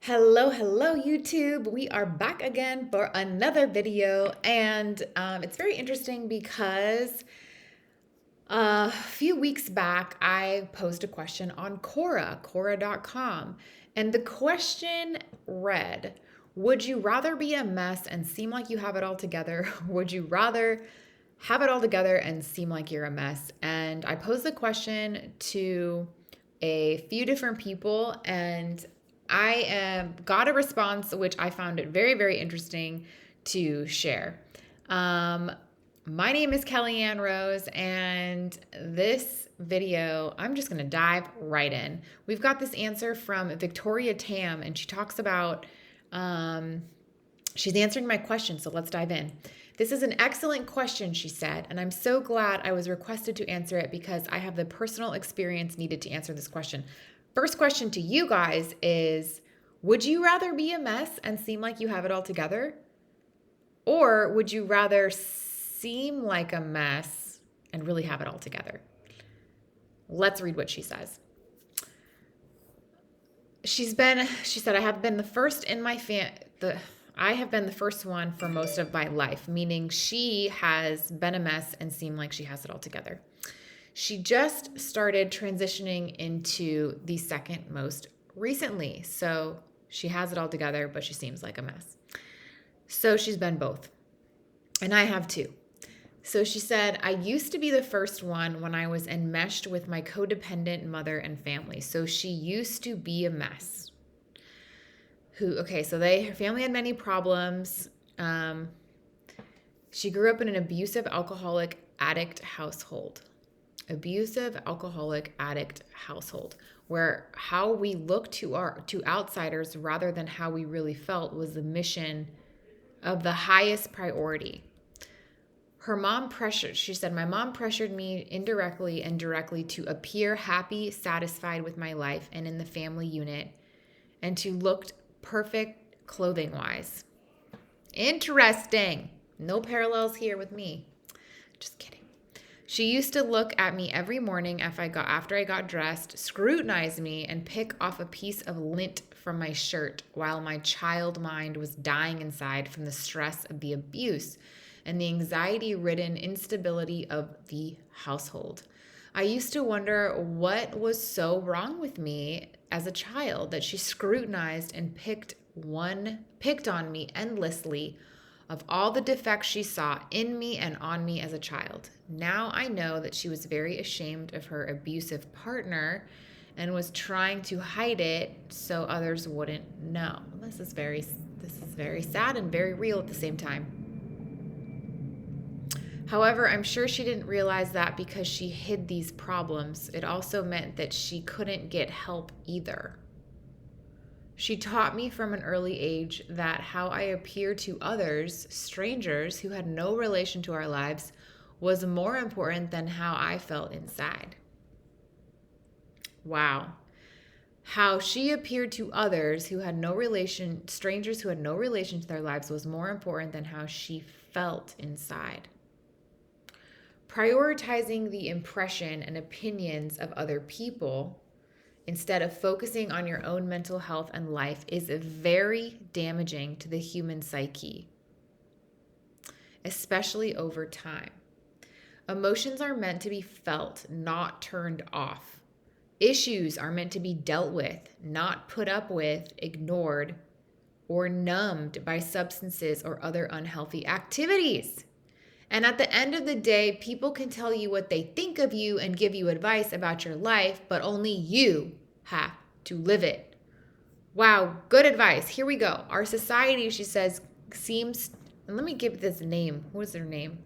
Hello, YouTube. We are back again for another video, and it's very interesting because a few weeks back I posed a question on Quora.com, and the question read, would you rather be a mess and seem like you have it all together? Or would you rather have it all together and seem like you're a mess? And I posed the question to a few different people, and I got a response which I found it very, very interesting to share. Um, my name is Kellyanne Rose, and this video, I'm just going to dive right in. We've got this answer from Victoria Tam, and she talks about, she's answering my question, so let's dive in. This is an excellent question, she said, and I'm so glad I was requested to answer it because I have the personal experience needed to answer this question. First question to you guys is, would you rather be a mess and seem like you have it all together? Or would you rather seem like a mess and really have it all together? Let's read what she says. She said, I have been the first in my I have been the first one for most of my life, meaning she has been a mess and seemed like she has it all together. She just started transitioning into the second most recently. So she has it all together, but she seems like a mess. So she's been both. And I have too. So she said, I used to be the first one when I was enmeshed with my codependent mother and family. So she used to be a mess. Her family had many problems. She grew up in an abusive alcoholic addict household. Where how we look to outsiders rather than how we really felt was the mission of the highest priority. She said, my mom pressured me indirectly and directly to appear happy, satisfied with my life and in the family unit, and to look perfect clothing wise. Interesting. No parallels here with me. Just kidding. She used to look at me every morning after I got dressed, scrutinize me, and pick off a piece of lint from my shirt while my child mind was dying inside from the stress of the abuse and the anxiety-ridden instability of the household. I used to wonder what was so wrong with me as a child that she scrutinized and picked on me endlessly of all the defects she saw in me and on me as a child. Now I know that she was very ashamed of her abusive partner and was trying to hide it so others wouldn't know. This is very sad and very real at the same time. However, I'm sure she didn't realize that because she hid these problems, it also meant that she couldn't get help either. She taught me from an early age that how I appear to others, strangers who had no relation to our lives, was more important than how I felt inside. Wow. How she appeared to others who had no relation, strangers who had no relation to their lives, was more important than how she felt inside. Prioritizing the impression and opinions of other people instead of focusing on your own mental health and life is very damaging to the human psyche, especially over time. Emotions are meant to be felt, not turned off. Issues are meant to be dealt with, not put up with, ignored, or numbed by substances or other unhealthy activities. And at the end of the day, people can tell you what they think of you and give you advice about your life, but only you have to live it. Wow, good advice. Here we go. Our society, she says, seems, and let me give this name. What is her name?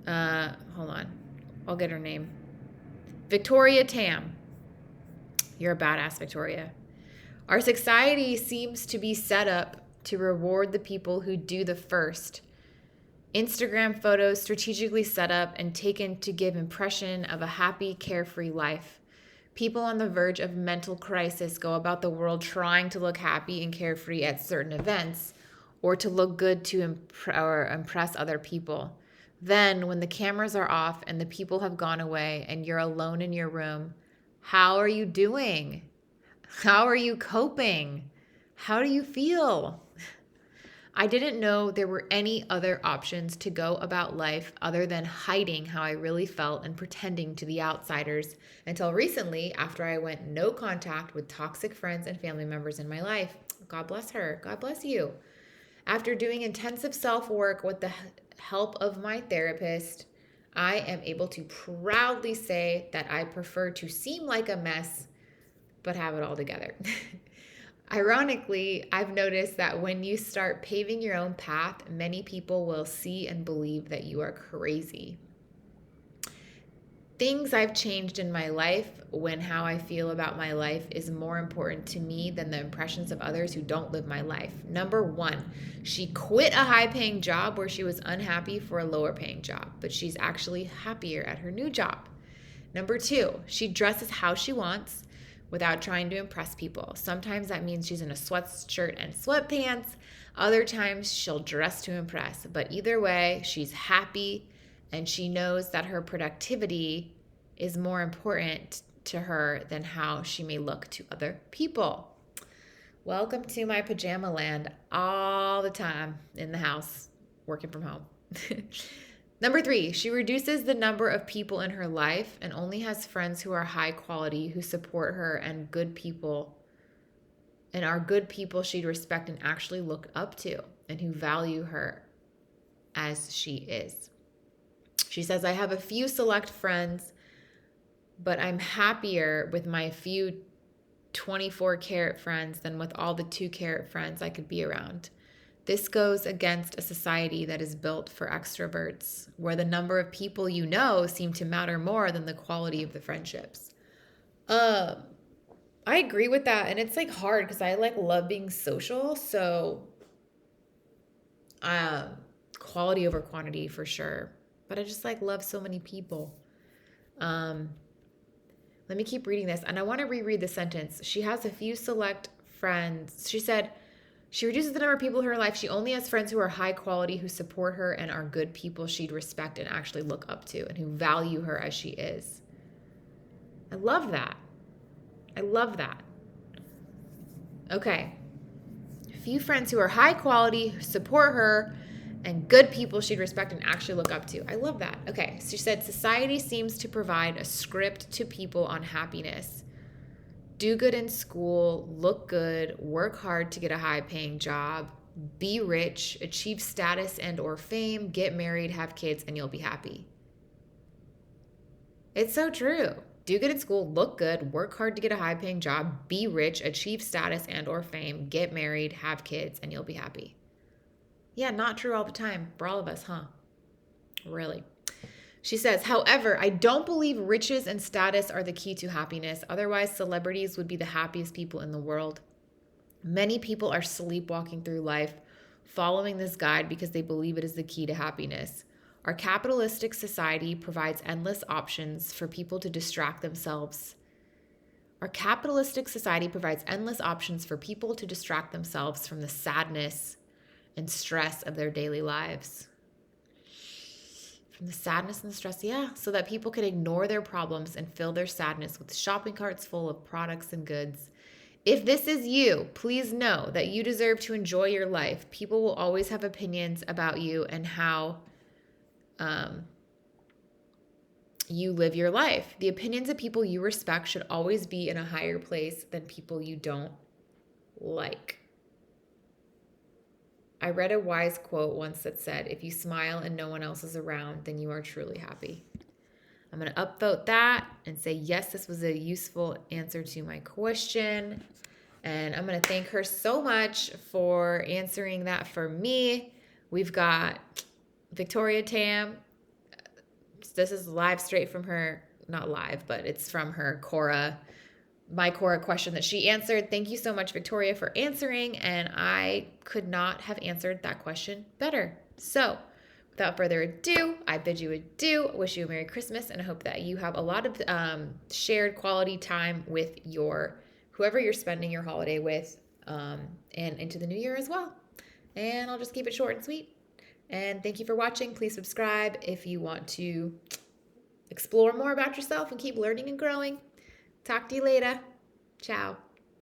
Hold on. I'll get her name. Victoria Tam. You're a badass, Victoria. Our society seems to be set up to reward the people who do the first. Instagram photos strategically set up and taken to give impression of a happy, carefree life. People on the verge of mental crisis go about the world trying to look happy and carefree at certain events or to look good to impress other people. Then, when the cameras are off and the people have gone away and you're alone in your room, how are you doing? How are you coping? How do you feel? I didn't know there were any other options to go about life other than hiding how I really felt and pretending to the outsiders until recently, after I went no contact with toxic friends and family members in my life. God bless her. God bless you. After doing intensive self work with the help of my therapist, I am able to proudly say that I prefer to seem like a mess but have it all together. Ironically, I've noticed that when you start paving your own path, many people will see and believe that you are crazy. Things I've changed in my life when how I feel about my life is more important to me than the impressions of others who don't live my life. Number one, she quit a high paying job where she was unhappy for a lower paying job, but she's actually happier at her new job. Number two, she dresses how she wants without trying to impress people. Sometimes that means she's in a sweatshirt and sweatpants. Other times she'll dress to impress. But either way, she's happy and she knows that her productivity is more important to her than how she may look to other people. Welcome to my pajama land all the time in the house, working from home. Number three, she reduces the number of people in her life and only has friends who are high quality, who support her and good people, and are good people she'd respect and actually look up to, and who value her as she is. She says, I have a few select friends, but I'm happier with my few 24 karat friends than with all the 2 karat friends I could be around. This goes against a society that is built for extroverts, where the number of people you know seem to matter more than the quality of the friendships. I agree with that, and it's like hard because I like love being social, so quality over quantity for sure. But I just like love so many people. Let me keep reading this, and I want to reread the sentence. She has a few select friends. She said, she reduces the number of people in her life. She only has friends who are high quality, who support her and are good people she'd respect and actually look up to, and who value her as she is. I love that. I love that. Okay. A few friends who are high quality, who support her, and good people she'd respect and actually look up to. I love that. Okay. So she said, society seems to provide a script to people on happiness. Do good in school, look good, work hard to get a high-paying job, be rich, achieve status and or fame, get married, have kids, and you'll be happy. It's so true. Do good in school, look good, work hard to get a high-paying job, be rich, achieve status and or fame, get married, have kids, and you'll be happy. Yeah, not true all the time for all of us, huh? Really. She says, however, I don't believe riches and status are the key to happiness. Otherwise, celebrities would be the happiest people in the world. Many people are sleepwalking through life, following this guide because they believe it is the key to happiness. Our capitalistic society provides endless options for people to distract themselves. Our capitalistic society provides endless options for people to distract themselves from the sadness and stress of their daily lives. From the sadness and the stress, yeah, so that people can ignore their problems and fill their sadness with shopping carts full of products and goods. If this is you, please know that you deserve to enjoy your life. People will always have opinions about you and how you live your life. The opinions of people you respect should always be in a higher place than people you don't like. I read a wise quote once that said, if you smile and no one else is around, then you are truly happy. I'm going to upvote that and say, yes, this was a useful answer to my question. And I'm going to thank her so much for answering that for me. We've got Victoria Tam. This is live straight from her, not live, but it's from her my Quora question that she answered. Thank you so much, Victoria, for answering. And I could not have answered that question better. So without further ado, I bid you adieu, wish you a Merry Christmas, and I hope that you have a lot of shared quality time with whoever you're spending your holiday with, and into the new year as well. And I'll just keep it short and sweet. And thank you for watching. Please subscribe if you want to explore more about yourself and keep learning and growing. Talk to you later. Ciao.